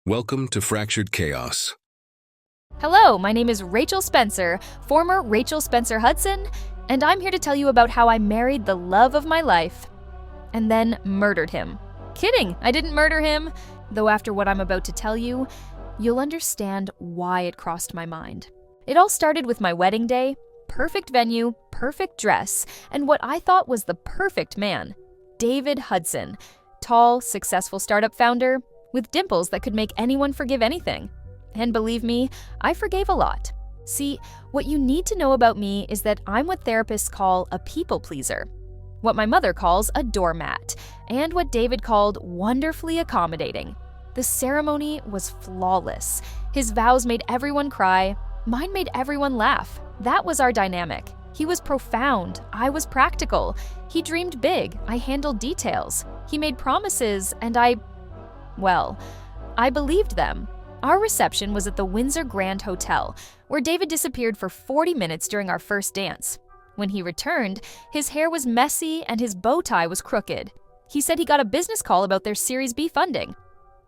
Welcome to Fractured Chaos. Hello, my name is Rachel Spencer, former Rachel Spencer Hudson, and I'm here to tell you about how I married the love of my life and then murdered him. Kidding, I didn't murder him, though after what I'm about to tell you, you'll understand why it crossed my mind. It all started with my wedding day, perfect venue, perfect dress, and what I thought was the perfect man, David Hudson, tall, successful startup founder, with dimples that could make anyone forgive anything. And believe me, I forgave a lot. See, what you need to know about me is that I'm what therapists call a people pleaser, what my mother calls a doormat, and what David called wonderfully accommodating. The ceremony was flawless. His vows made everyone cry. Mine made everyone laugh. That was our dynamic. He was profound. I was practical. He dreamed big. I handled details. He made promises, and I believed them. Our reception was at the Windsor Grand Hotel, where David disappeared for 40 minutes during our first dance. When he returned, his hair was messy and his bow tie was crooked. He said he got a business call about their Series B funding.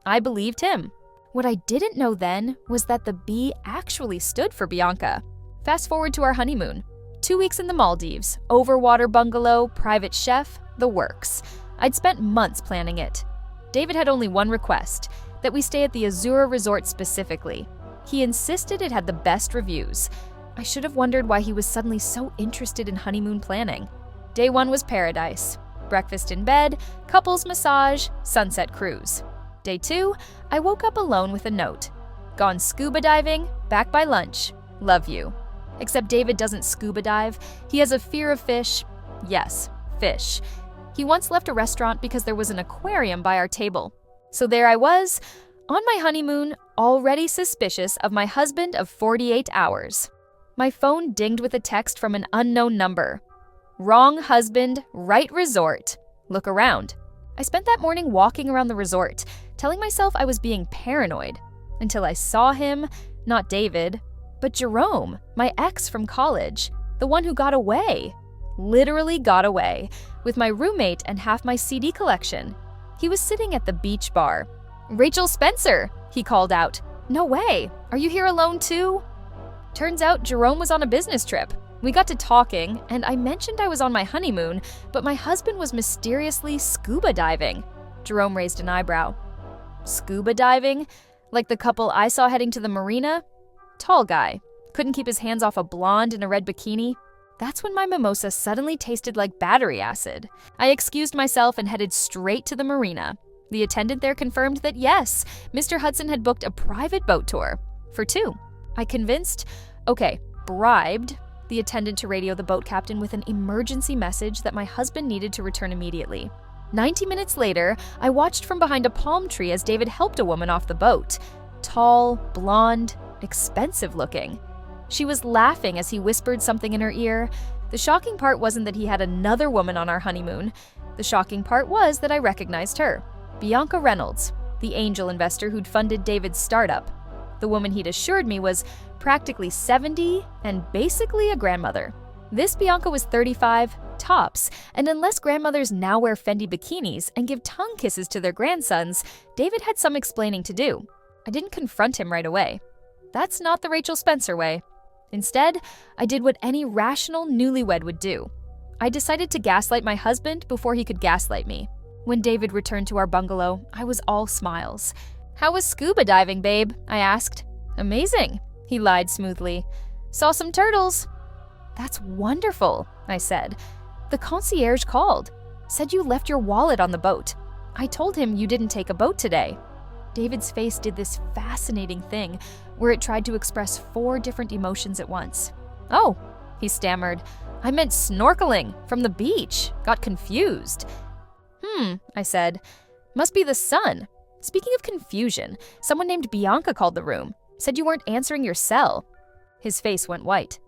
I believed him. What I didn't know then was that the B actually stood for Bianca. Fast forward to our honeymoon. 2 weeks in the Maldives, overwater bungalow, private chef, the works. I'd spent months planning it. David had only one request, that we stay at the Azura Resort specifically. He insisted it had the best reviews. I should have wondered why he was suddenly so interested in honeymoon planning. Day 1 was paradise. Breakfast in bed, couples massage, sunset cruise. Day 2, I woke up alone with a note. Gone scuba diving, back by lunch. Love you. Except David doesn't scuba dive. He has a fear of fish. Yes, fish. He once left a restaurant because there was an aquarium by our table. So there I was, on my honeymoon, already suspicious of my husband of 48 hours. My phone dinged with a text from an unknown number. Wrong husband, right resort. Look around. I spent that morning walking around the resort, telling myself I was being paranoid, until I saw him, not David, but Jerome, my ex from college, the one who got away. Literally got away, with my roommate and half my CD collection. He was sitting at the beach bar. "Rachel Spencer," he called out. "No way, are you here alone too?" Turns out Jerome was on a business trip. We got to talking, and I mentioned I was on my honeymoon, but my husband was mysteriously scuba diving. Jerome raised an eyebrow. Scuba diving? Like the couple I saw heading to the marina? Tall guy. Couldn't keep his hands off a blonde in a red bikini. That's when my mimosa suddenly tasted like battery acid. I excused myself and headed straight to the marina. The attendant there confirmed that yes, Mr. Hudson had booked a private boat tour. For 2. I bribed the attendant to radio the boat captain with an emergency message that my husband needed to return immediately. 90 minutes later, I watched from behind a palm tree as David helped a woman off the boat. Tall, blonde, expensive looking. She was laughing as he whispered something in her ear. The shocking part wasn't that he had another woman on our honeymoon. The shocking part was that I recognized her. Bianca Reynolds, the angel investor who'd funded David's startup. The woman he'd assured me was practically 70 and basically a grandmother. This Bianca was 35, tops, and unless grandmothers now wear Fendi bikinis and give tongue kisses to their grandsons, David had some explaining to do. I didn't confront him right away. That's not the Rachel Spencer way. Instead, I did what any rational newlywed would do. I decided to gaslight my husband before he could gaslight me. When David returned to our bungalow, I was all smiles. "How was scuba diving, babe?" I asked. "Amazing," he lied smoothly. "Saw some turtles." "That's wonderful," I said. "The concierge called. Said you left your wallet on the boat. I told him you didn't take a boat today." David's face did this fascinating thing where it tried to express 4 different emotions at once. "Oh," he stammered. "I meant snorkeling from the beach. Got confused." I said. "Must be the sun. Speaking of confusion, someone named Bianca called the room. Said you weren't answering your cell." His face went white.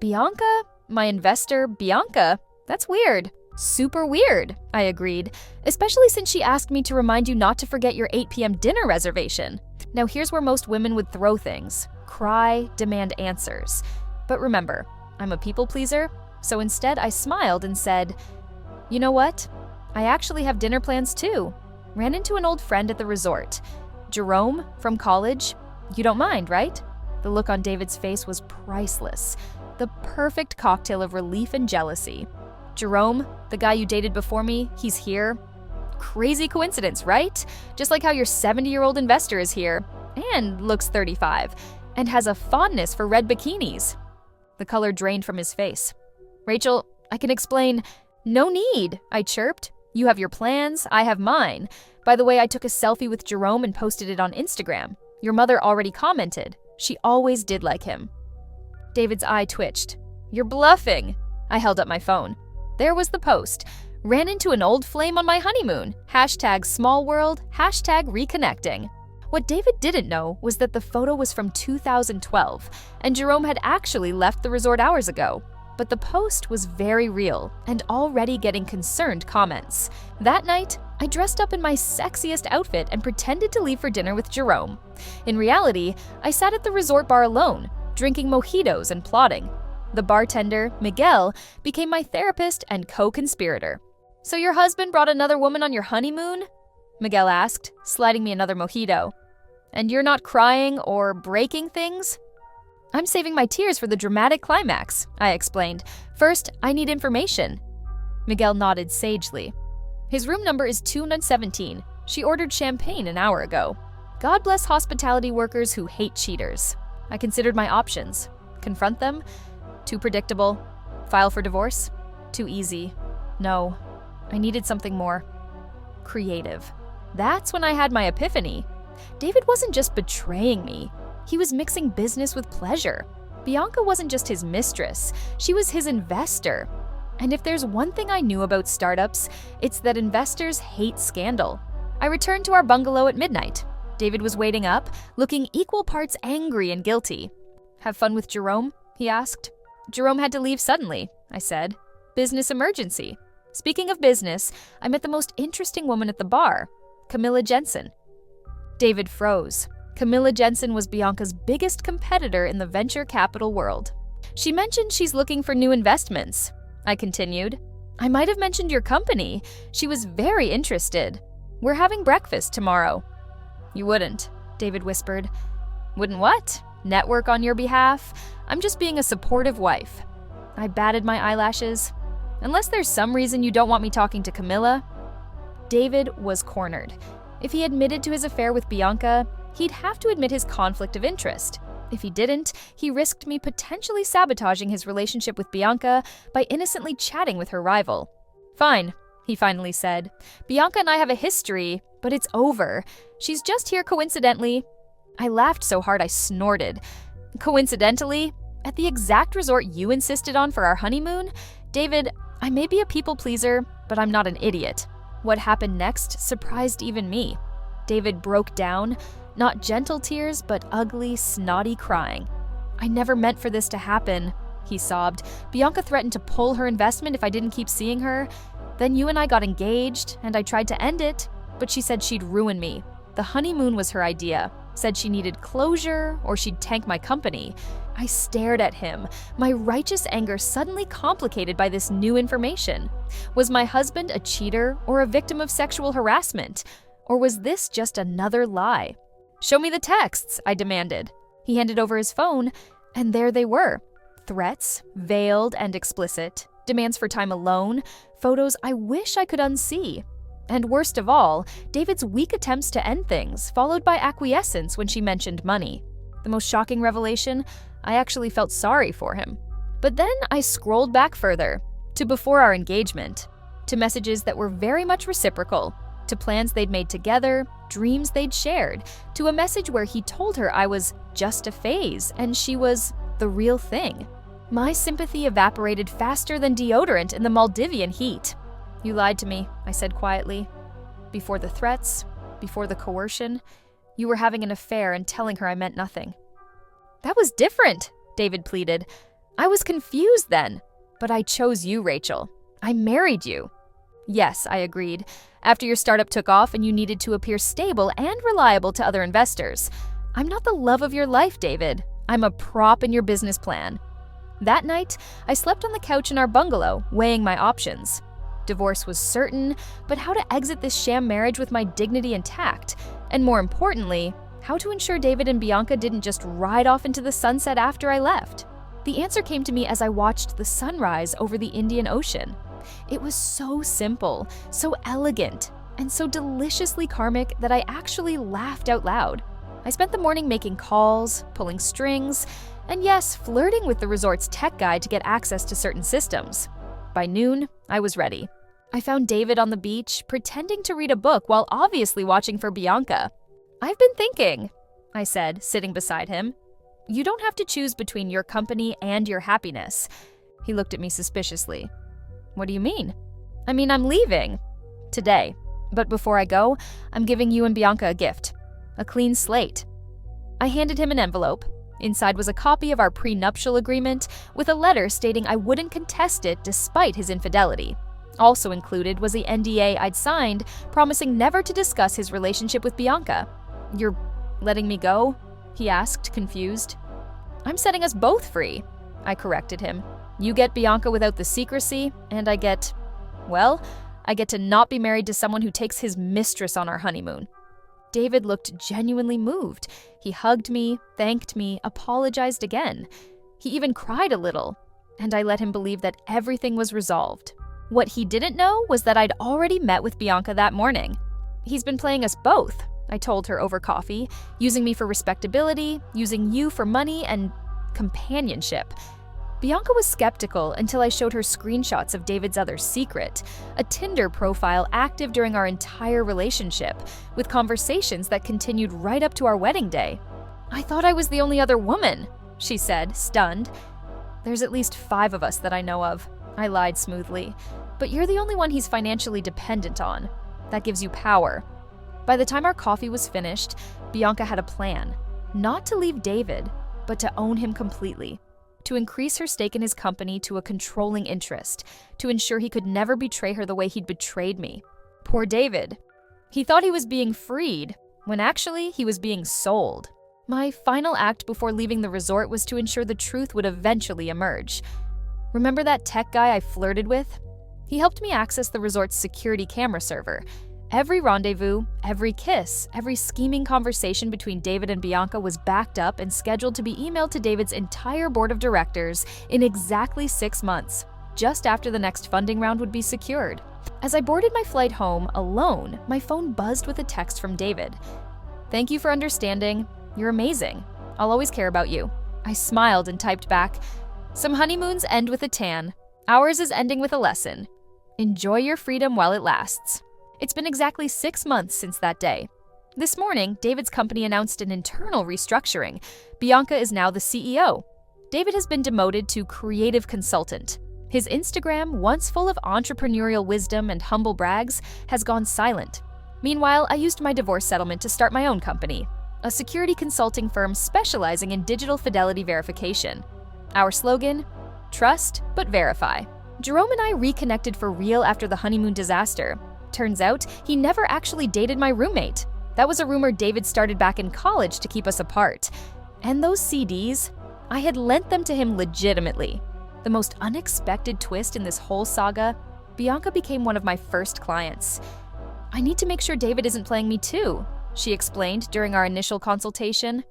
"Bianca? My investor, Bianca? That's weird." "Super weird," I agreed, "especially since she asked me to remind you not to forget your 8 p.m. dinner reservation." Now here's where most women would throw things. Cry, demand answers. But remember, I'm a people pleaser, so instead I smiled and said, "You know what? I actually have dinner plans too. Ran into an old friend at the resort. Jerome, from college? You don't mind, right? The look on David's face was priceless. The perfect cocktail of relief and jealousy. Jerome, the guy you dated before me, he's here. Crazy coincidence, right? Just like how your 70-year-old investor is here and looks 35 and has a fondness for red bikinis. The color drained from his face. Rachel, I can explain. No need, I chirped. You have your plans, I have mine. By the way, I took a selfie with Jerome and posted it on Instagram. Your mother already commented. She always did like him. David's eye twitched. You're bluffing. I held up my phone. There was the post. Ran into an old flame on my honeymoon. #smallworld, #reconnecting. What David didn't know was that the photo was from 2012, and Jerome had actually left the resort hours ago. But the post was very real and already getting concerned comments. That night, I dressed up in my sexiest outfit and pretended to leave for dinner with Jerome. In reality, I sat at the resort bar alone, drinking mojitos and plotting. The bartender, Miguel, became my therapist and co-conspirator. So your husband brought another woman on your honeymoon? Miguel asked, sliding me another mojito. And you're not crying or breaking things? I'm saving my tears for the dramatic climax, I explained. First, I need information. Miguel nodded sagely. His room number is 217. She ordered champagne an hour ago. God bless hospitality workers who hate cheaters. I considered my options. Confront them? Too predictable. File for divorce? Too easy. No. I needed something more creative. That's when I had my epiphany. David wasn't just betraying me. He was mixing business with pleasure. Bianca wasn't just his mistress. She was his investor. And if there's one thing I knew about startups, it's that investors hate scandal. I returned to our bungalow at midnight. David was waiting up, looking equal parts angry and guilty. Have fun with Jerome? He asked. Jerome had to leave suddenly, I said. Business emergency. Speaking of business, I met the most interesting woman at the bar, Camilla Jensen. David froze. Camilla Jensen was Bianca's biggest competitor in the venture capital world. She mentioned she's looking for new investments. I continued. I might have mentioned your company. She was very interested. We're having breakfast tomorrow. You wouldn't, David whispered. Wouldn't what? Network on your behalf? I'm just being a supportive wife. I batted my eyelashes. Unless there's some reason you don't want me talking to Camilla. David was cornered. If he admitted to his affair with Bianca, he'd have to admit his conflict of interest. If he didn't, he risked me potentially sabotaging his relationship with Bianca by innocently chatting with her rival. Fine, he finally said. Bianca and I have a history, but it's over. She's just here coincidentally. I laughed so hard I snorted. Coincidentally? At the exact resort you insisted on for our honeymoon? David, I may be a people pleaser, but I'm not an idiot. What happened next surprised even me. David broke down, not gentle tears, but ugly, snotty crying. I never meant for this to happen, he sobbed. Bianca threatened to pull her investment if I didn't keep seeing her. Then you and I got engaged, and I tried to end it, but she said she'd ruin me. The honeymoon was her idea. Said she needed closure, or she'd tank my company. I stared at him, my righteous anger suddenly complicated by this new information. Was my husband a cheater or a victim of sexual harassment? Or was this just another lie? Show me the texts, I demanded. He handed over his phone, and there they were. Threats, veiled and explicit, demands for time alone, photos I wish I could unsee. And worst of all, David's weak attempts to end things, followed by acquiescence when she mentioned money. The most shocking revelation, I actually felt sorry for him. But then I scrolled back further, to before our engagement, to messages that were very much reciprocal, to plans they'd made together, dreams they'd shared, to a message where he told her I was just a phase and she was the real thing. My sympathy evaporated faster than deodorant in the Maldivian heat. You lied to me, I said quietly. Before the threats, before the coercion, you were having an affair and telling her I meant nothing. That was different, David pleaded. I was confused then, but I chose you, Rachel. I married you. Yes, I agreed. After your startup took off and you needed to appear stable and reliable to other investors. I'm not the love of your life, David. I'm a prop in your business plan. That night, I slept on the couch in our bungalow, weighing my options. Divorce was certain, but how to exit this sham marriage with my dignity intact? And more importantly, how to ensure David and Bianca didn't just ride off into the sunset after I left? The answer came to me as I watched the sunrise over the Indian Ocean. It was so simple, so elegant, and so deliciously karmic that I actually laughed out loud. I spent the morning making calls, pulling strings, and yes, flirting with the resort's tech guy to get access to certain systems. By noon, I was ready. I found David on the beach, pretending to read a book while obviously watching for Bianca. "I've been thinking," I said, sitting beside him. "You don't have to choose between your company and your happiness." He looked at me suspiciously. "What do you mean?" "I mean, I'm leaving. Today. But before I go, I'm giving you and Bianca a gift. A clean slate." I handed him an envelope. Inside was a copy of our prenuptial agreement with a letter stating I wouldn't contest it despite his infidelity. Also included was the NDA I'd signed, promising never to discuss his relationship with Bianca. "You're letting me go?" he asked, confused. "I'm setting us both free," I corrected him. "You get Bianca without the secrecy, and I get to not be married to someone who takes his mistress on our honeymoon." David looked genuinely moved. He hugged me, thanked me, apologized again. He even cried a little, and I let him believe that everything was resolved. What he didn't know was that I'd already met with Bianca that morning. "He's been playing us both," I told her over coffee, "using me for respectability, using you for money and companionship." Bianca was skeptical until I showed her screenshots of David's other secret, a Tinder profile active during our entire relationship, with conversations that continued right up to our wedding day. "I thought I was the only other woman," she said, stunned. "There's at least 5 of us that I know of," I lied smoothly. "But you're the only one he's financially dependent on. That gives you power." By the time our coffee was finished, Bianca had a plan. Not to leave David, but to own him completely. To increase her stake in his company to a controlling interest, to ensure he could never betray her the way he'd betrayed me. Poor David. He thought he was being freed, when actually he was being sold. My final act before leaving the resort was to ensure the truth would eventually emerge. Remember that tech guy I flirted with? He helped me access the resort's security camera server. Every rendezvous, every kiss, every scheming conversation between David and Bianca was backed up and scheduled to be emailed to David's entire board of directors in exactly 6 months, just after the next funding round would be secured. As I boarded my flight home alone, my phone buzzed with a text from David. "Thank you for understanding. You're amazing. I'll always care about you." I smiled and typed back, "Some honeymoons end with a tan. Ours is ending with a lesson. Enjoy your freedom while it lasts." It's been exactly 6 months since that day. This morning, David's company announced an internal restructuring. Bianca is now the CEO. David has been demoted to creative consultant. His Instagram, once full of entrepreneurial wisdom and humble brags, has gone silent. Meanwhile, I used my divorce settlement to start my own company, a security consulting firm specializing in digital fidelity verification. Our slogan? Trust, but verify. Jerome and I reconnected for real after the honeymoon disaster. Turns out, he never actually dated my roommate. That was a rumor David started back in college to keep us apart. And those CDs? I had lent them to him legitimately. The most unexpected twist in this whole saga, Bianca became one of my first clients. "I need to make sure David isn't playing me too," she explained during our initial consultation.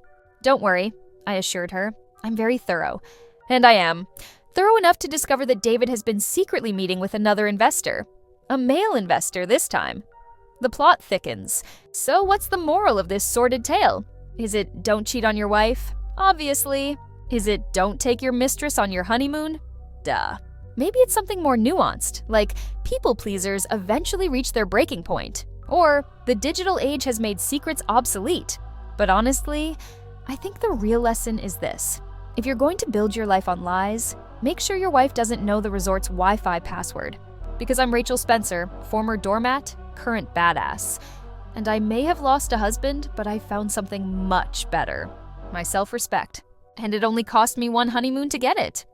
"Don't worry," I assured her. "I'm very thorough." And I am. Thorough enough to discover that David has been secretly meeting with another investor. A male investor this time. The plot thickens. So what's the moral of this sordid tale? Is it don't cheat on your wife? Obviously. Is it don't take your mistress on your honeymoon? Duh. Maybe it's something more nuanced, like people pleasers eventually reach their breaking point, or the digital age has made secrets obsolete. But honestly, I think the real lesson is this. If you're going to build your life on lies, make sure your wife doesn't know the resort's Wi-Fi password. Because I'm Rachel Spencer, former doormat, current badass. And I may have lost a husband, but I found something much better. My self-respect. And it only cost me 1 honeymoon to get it.